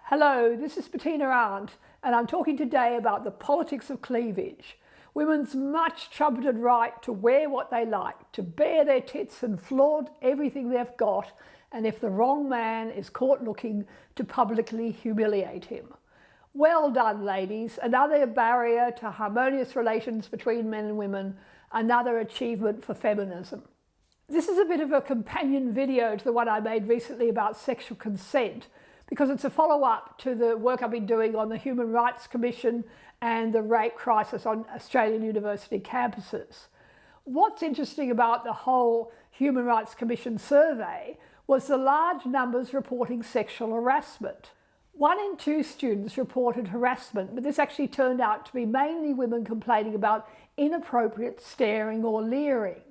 Hello, this is Bettina Arndt, and I'm talking today about the politics of cleavage. Women's much trumpeted right to wear what they like, to bare their tits and flaunt everything they've got, and if the wrong man is caught looking, to publicly humiliate him. Well done, ladies. Another barrier to harmonious relations between men and women, another achievement for feminism. This is a bit of a companion video to the one I made recently about sexual consent, because it's a follow-up to the work I've been doing on the Human Rights Commission and the rape crisis on Australian university campuses. What's interesting about the whole Human Rights Commission survey was the large numbers reporting sexual harassment. 1 in 2 students reported harassment, but this actually turned out to be mainly women complaining about inappropriate staring or leering.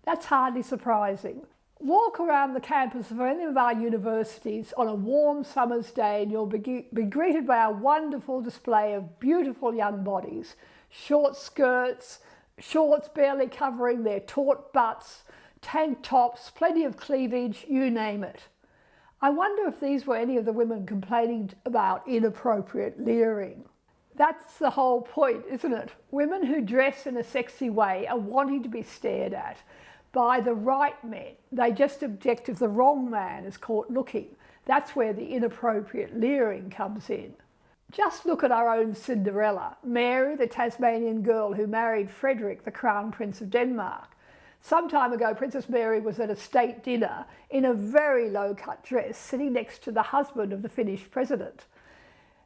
That's hardly surprising. Walk around the campus of any of our universities on a warm summer's day and you'll be greeted by a wonderful display of beautiful young bodies. Short skirts, shorts barely covering their taut butts, tank tops, plenty of cleavage, you name it. I wonder if these were any of the women complaining about inappropriate leering. That's the whole point, isn't it? Women who dress in a sexy way are wanting to be stared at by the right men. They just object if the wrong man is caught looking. That's where the inappropriate leering comes in. Just look at our own Cinderella, Mary, the Tasmanian girl who married Frederick, the Crown Prince of Denmark. Some time ago, Princess Mary was at a state dinner in a very low-cut dress, sitting next to the husband of the Finnish president.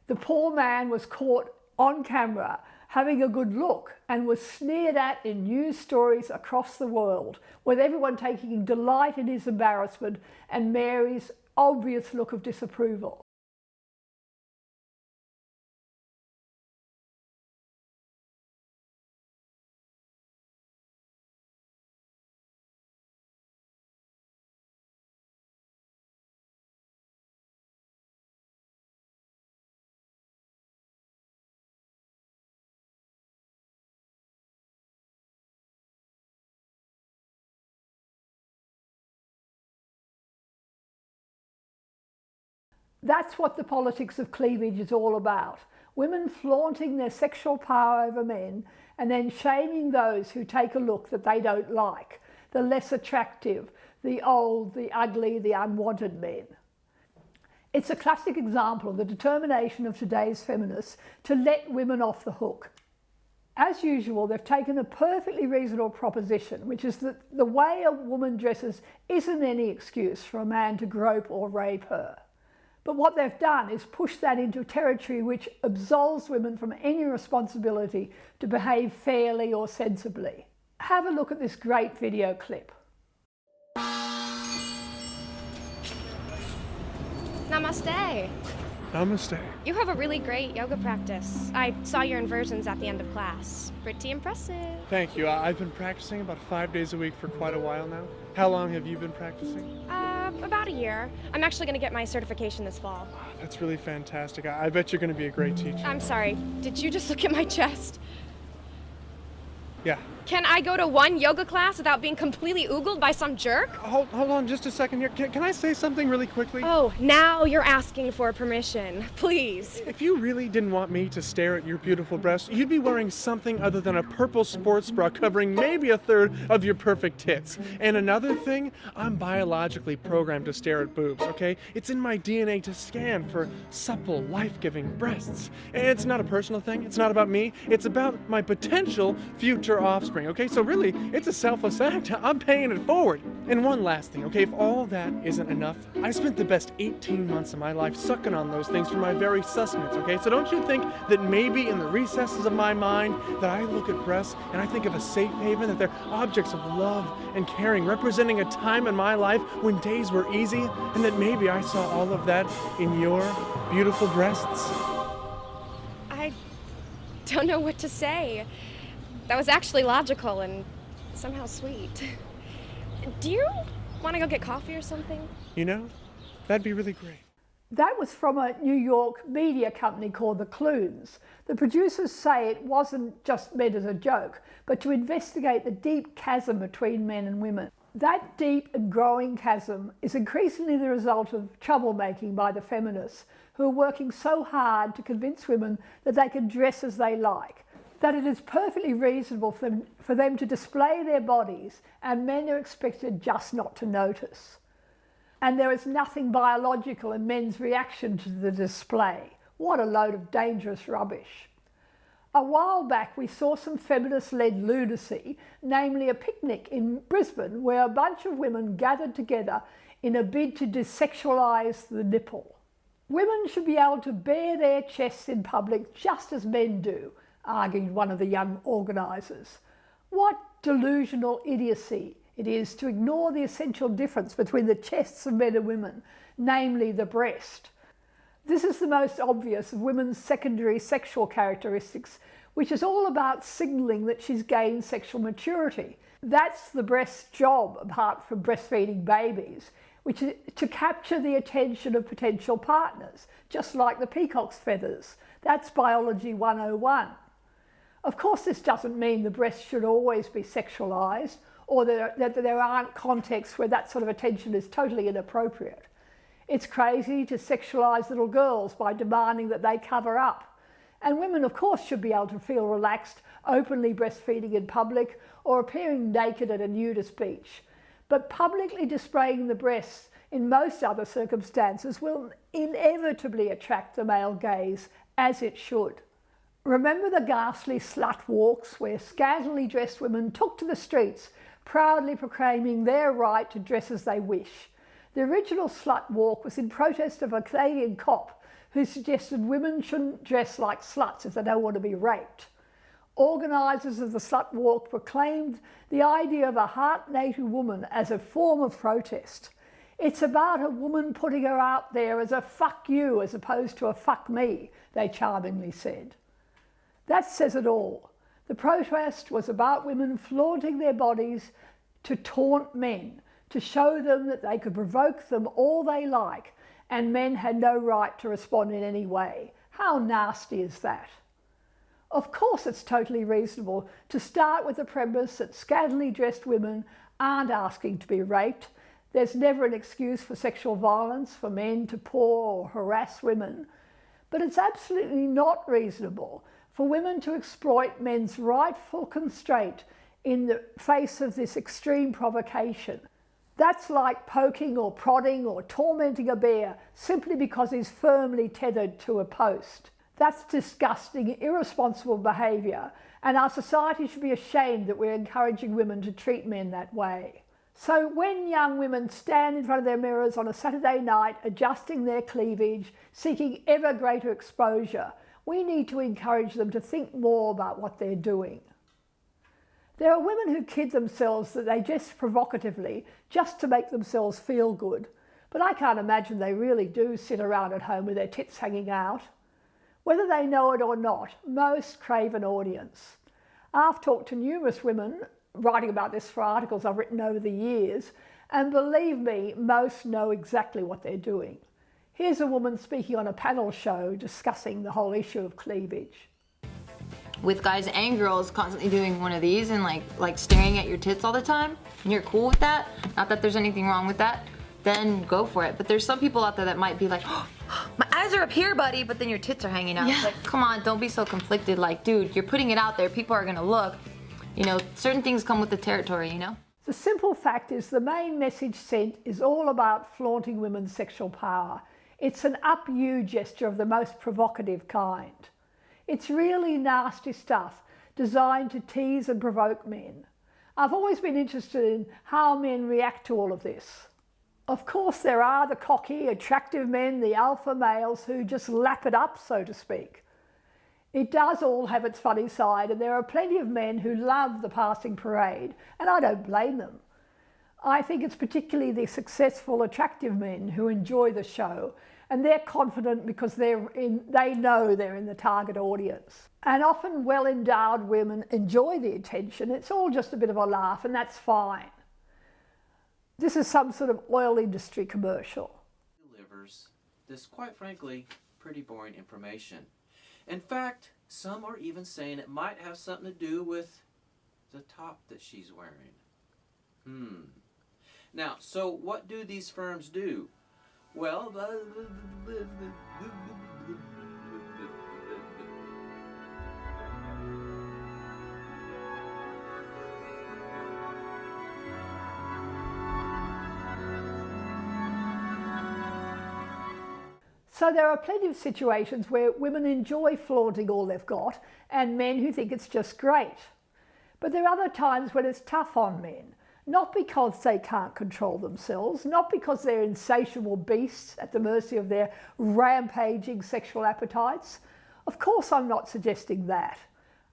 The poor man was caught on camera having a good look and was sneered at in news stories across the world, with everyone taking delight in his embarrassment and Mary's obvious look of disapproval. That's what the politics of cleavage is all about. Women flaunting their sexual power over men and then shaming those who take a look that they don't like, the less attractive, the old, the ugly, the unwanted men. It's a classic example of the determination of today's feminists to let women off the hook. As usual, they've taken a perfectly reasonable proposition, which is that the way a woman dresses isn't any excuse for a man to grope or rape her. But what they've done is push that into territory which absolves women from any responsibility to behave fairly or sensibly. Have a look at this great video clip. Namaste. Namaste. You have a really great yoga practice. I saw your inversions at the end of class. Pretty impressive. Thank you. I've been practicing about 5 days a week for quite a while now. How long have you been practicing? About a year. I'm actually going to get my certification this fall. Wow, that's really fantastic. I bet you're going to be a great teacher. I'm sorry. Did you just look at my chest? Yeah. Can I go to one yoga class without being completely oogled by some jerk? Hold on just a second here. Can I say something really quickly? Oh, now you're asking for permission. Please. If you really didn't want me to stare at your beautiful breasts, you'd be wearing something other than a purple sports bra covering maybe a third of your perfect tits. And another thing, I'm biologically programmed to stare at boobs, okay? It's in my DNA to scan for supple, life-giving breasts. And it's not a personal thing. It's not about me. It's about my potential future offspring. Okay, so really, it's a selfless act. I'm paying it forward. And one last thing, okay, if all that isn't enough, I spent the best 18 months of my life sucking on those things for my very sustenance, okay? So don't you think that maybe in the recesses of my mind that I look at breasts and I think of a safe haven, that they're objects of love and caring, representing a time in my life when days were easy, and that maybe I saw all of that in your beautiful breasts? I don't know what to say. That was actually logical and somehow sweet. Do you want to go get coffee or something? You know, that'd be really great. That was from a New York media company called the Kloons. The producers say it wasn't just meant as a joke, but to investigate the deep chasm between men and women. That deep and growing chasm is increasingly the result of troublemaking by the feminists, who are working so hard to convince women that they can dress as they like, that it is perfectly reasonable for them to display their bodies, and men are expected just not to notice. And there is nothing biological in men's reaction to the display. What a load of dangerous rubbish. A while back we saw some feminist-led lunacy, namely a picnic in Brisbane where a bunch of women gathered together in a bid to desexualise the nipple. Women should be able to bare their chests in public just as men do, argued one of the young organisers. What delusional idiocy it is to ignore the essential difference between the chests of men and women, namely the breast. This is the most obvious of women's secondary sexual characteristics, which is all about signalling that she's gained sexual maturity. That's the breast's job, apart from breastfeeding babies, which is to capture the attention of potential partners, just like the peacock's feathers. That's biology 101. Of course, this doesn't mean the breast should always be sexualised, or that there aren't contexts where that sort of attention is totally inappropriate. It's crazy to sexualise little girls by demanding that they cover up. And women, of course, should be able to feel relaxed, openly breastfeeding in public or appearing naked at a nudist beach. But publicly displaying the breasts in most other circumstances will inevitably attract the male gaze, as it should. Remember the ghastly slut walks where scantily dressed women took to the streets, proudly proclaiming their right to dress as they wish. The original slut walk was in protest of a Canadian cop who suggested women shouldn't dress like sluts if they don't want to be raped. Organisers of the slut walk proclaimed the idea of a heart-naked woman as a form of protest. It's about a woman putting her out there as a fuck you as opposed to a fuck me, they charmingly said. That says it all. The protest was about women flaunting their bodies to taunt men, to show them that they could provoke them all they like, and men had no right to respond in any way. How nasty is that? Of course it's totally reasonable to start with the premise that scantily dressed women aren't asking to be raped. There's never an excuse for sexual violence for men to paw or harass women. But it's absolutely not reasonable for women to exploit men's rightful constraint in the face of this extreme provocation. That's like poking or prodding or tormenting a bear simply because he's firmly tethered to a post. That's disgusting, irresponsible behaviour, and our society should be ashamed that we're encouraging women to treat men that way. So when young women stand in front of their mirrors on a Saturday night, adjusting their cleavage, seeking ever greater exposure, we need to encourage them to think more about what they're doing. There are women who kid themselves that they dress provocatively just to make themselves feel good, but I can't imagine they really do sit around at home with their tits hanging out. Whether they know it or not, most crave an audience. I've talked to numerous women writing about this for articles I've written over the years, and believe me, most know exactly what they're doing. Here's a woman speaking on a panel show discussing the whole issue of cleavage. With guys and girls constantly doing one of these and like staring at your tits all the time, and you're cool with that, not that there's anything wrong with that, then go for it. But there's some people out there that might be like, oh, my eyes are up here, buddy, but then your tits are hanging out. Yeah. It's like, come on, don't be so conflicted. Like, dude, you're putting it out there, people are gonna look. You know, certain things come with the territory, you know? The simple fact is the main message sent is all about flaunting women's sexual power. It's an up you gesture of the most provocative kind. It's really nasty stuff designed to tease and provoke men. I've always been interested in how men react to all of this. Of course, there are the cocky, attractive men, the alpha males who just lap it up, so to speak. It does all have its funny side, and there are plenty of men who love the passing parade, and I don't blame them. I think it's particularly the successful, attractive men who enjoy the show, and they're confident because they know they're in the target audience. And often well-endowed women enjoy the attention. It's all just a bit of a laugh, and that's fine. This is some sort of oil industry commercial. Delivers this, quite frankly, pretty boring information. In fact, some are even saying it might have something to do with the top that she's wearing. Now, so what do these firms do? Well, So there are plenty of situations where women enjoy flaunting all they've got and men who think it's just great. But there are other times when it's tough on men, not because they can't control themselves, not because they're insatiable beasts at the mercy of their rampaging sexual appetites. Of course, I'm not suggesting that.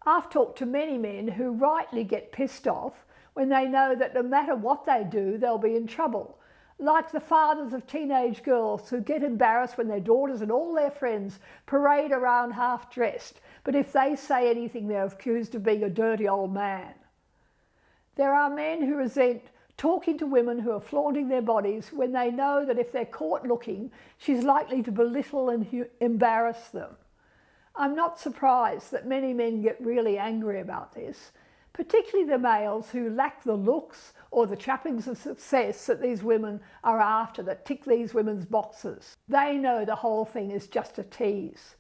I've talked to many men who rightly get pissed off when they know that no matter what they do, they'll be in trouble. Like the fathers of teenage girls who get embarrassed when their daughters and all their friends parade around half-dressed, but if they say anything, they're accused of being a dirty old man. There are men who resent talking to women who are flaunting their bodies when they know that if they're caught looking, she's likely to belittle and embarrass them. I'm not surprised that many men get really angry about this, particularly the males who lack the looks or the trappings of success that these women are after, that tick these women's boxes. They know the whole thing is just a tease.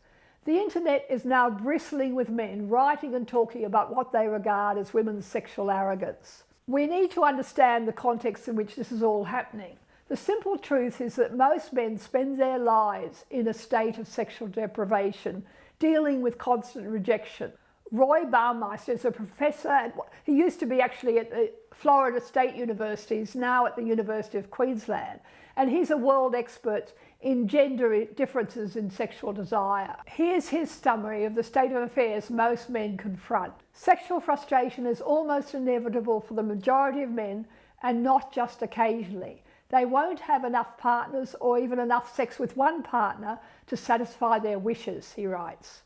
The internet is now bristling with men writing and talking about what they regard as women's sexual arrogance. We need to understand the context in which this is all happening. The simple truth is that most men spend their lives in a state of sexual deprivation, dealing with constant rejection. Roy Baumeister is a professor, he used to be actually at the Florida State University, he's now at the University of Queensland, and he's a world expert in gender differences in sexual desire. Here's his summary of the state of affairs most men confront. Sexual frustration is almost inevitable for the majority of men, and not just occasionally. They won't have enough partners or even enough sex with one partner to satisfy their wishes, he writes.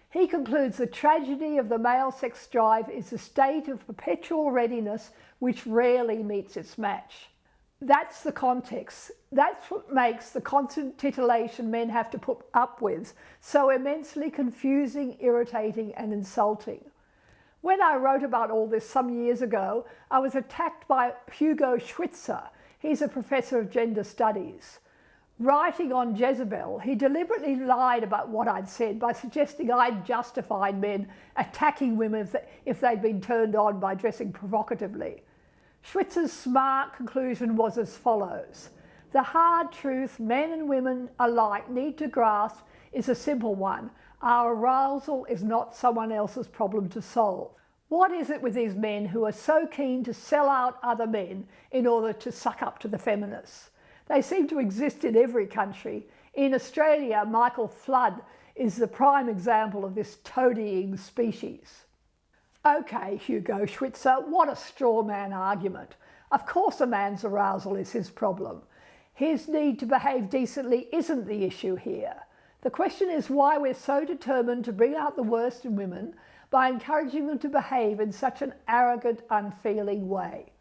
He concludes the tragedy of the male sex drive is a state of perpetual readiness which rarely meets its match. That's the context. That's what makes the constant titillation men have to put up with so immensely confusing, irritating and insulting. When I wrote about all this some years ago, I was attacked by Hugo Schwyzer. He's a professor of gender studies. Writing on Jezebel, he deliberately lied about what I'd said by suggesting I'd justified men attacking women if they'd been turned on by dressing provocatively. Schwyzer's smart conclusion was as follows. The hard truth men and women alike need to grasp is a simple one. Our arousal is not someone else's problem to solve. What is it with these men who are so keen to sell out other men in order to suck up to the feminists? They seem to exist in every country. In Australia, Michael Flood is the prime example of this toadying species. Okay, Hugo Schwyzer, what a straw man argument. Of course a man's arousal is his problem. His need to behave decently isn't the issue here. The question is why we're so determined to bring out the worst in women by encouraging them to behave in such an arrogant, unfeeling way.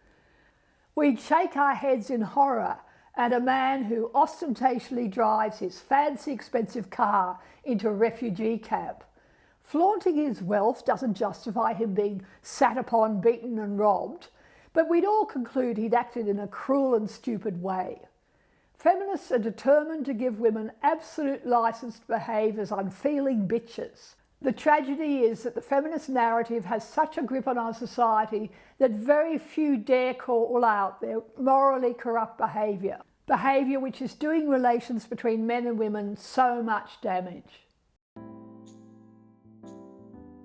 We'd shake our heads in horror at a man who ostentatiously drives his fancy expensive car into a refugee camp. Flaunting his wealth doesn't justify him being sat upon, beaten and robbed, but we'd all conclude he'd acted in a cruel and stupid way. Feminists are determined to give women absolute license to behave as unfeeling bitches. The tragedy is that the feminist narrative has such a grip on our society that very few dare call out their morally corrupt behaviour. Behaviour which is doing relations between men and women so much damage.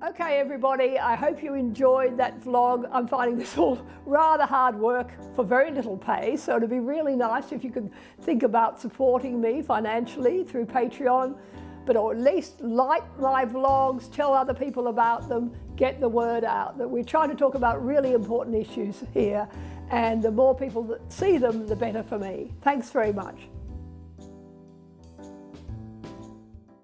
Okay everybody, I hope you enjoyed that vlog. I'm finding this all rather hard work for very little pay, so it'd be really nice if you could think about supporting me financially through Patreon, but or at least like my vlogs, tell other people about them, get the word out that we're trying to talk about really important issues here, and the more people that see them, the better for me. Thanks very much.